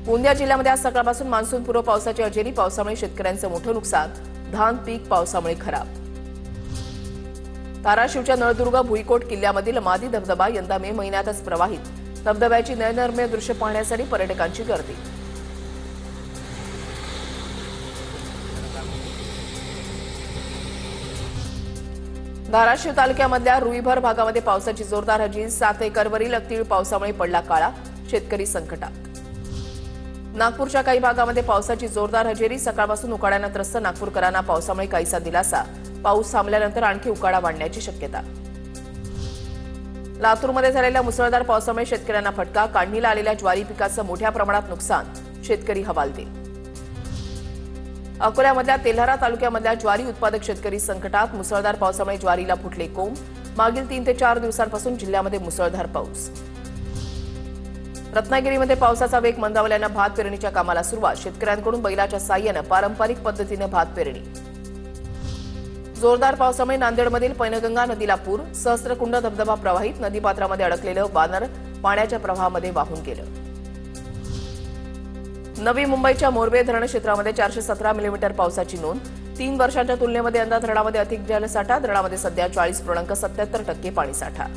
गोंदिया जिल्ह्यामध्ये आज सकाळपासून मान्सूनपूर्व पावसाची हजेरी. पावसामुळे शेतकऱ्यांचं मोठं नुकसान. धान पीक पावसामुळे खराब. धाराशिवच्या नळदुर्ग भुईकोट किल्ल्यामधील मादी धबधबा यंदा मे महिन्यातच प्रवाहित. धबधब्याची नयनरम्य दृश्य पाहण्यासाठी पर्यटकांची गर्दी. धाराशिव तालुक्यामधल्या रुईभर भागामध्ये पावसाची जोरदार हजेरी. 7 एकरवरील तीळ पावसामुळे पडला काळा. शेतकरी संकटात. नागपूरच्या काही भागामध्ये पावसाची जोरदार हजेरी. सकाळपासून उकाड्यानं त्रस्त नागपूरकरांना पावसामुळे काहीसा दिलासा. पाऊस थांबल्यानंतर आणखी उकाडा वाढण्याची शक्यता. लातूरमध्ये झालेल्या मुसळधार पावसामुळे शेतकऱ्यांना फटका. काढणीला आलेल्या ज्वारी पिकाचं मोठ्या प्रमाणात नुकसान. शेतकरी हवालदिल. अकोल्यामधल्या तेल्हारा तालुक्यामधल्या ज्वारी उत्पादक शेतकरी संकटात. मुसळधार पावसामुळे ज्वारीला फुटले कोंब. मागील 3 ते 4 दिवसांपासून जिल्ह्यामध्ये मुसळधार पाऊस. रत्नागिरीमध्ये पावसाचा वेग मंदावल्यानं भात पेरणीच्या कामाला सुरुवात. शेतकऱ्यांकडून बैलाच्या साह्यानं पारंपरिक पद्धतीनं भात पेरणी. जोरदार पावसामुळे नांदेडमधील पैनगंगा नदीला पूर. सहस्त्रकुंड धबधबा प्रवाहित. नदीपात्रामध्ये अडकलेलं वानर पाण्याच्या प्रवाहामध्ये वाहून गेलं. नवी मुंबईच्या मोरबे धरण क्षेत्रामध्ये 417 मिलीमीटर पावसाची नोंद. 3 वर्षांच्या तुलनेमध्ये यंदा धरणामध्ये अधिक जलसाठा. धरणामध्ये सध्या 40.77% पाणीसाठा.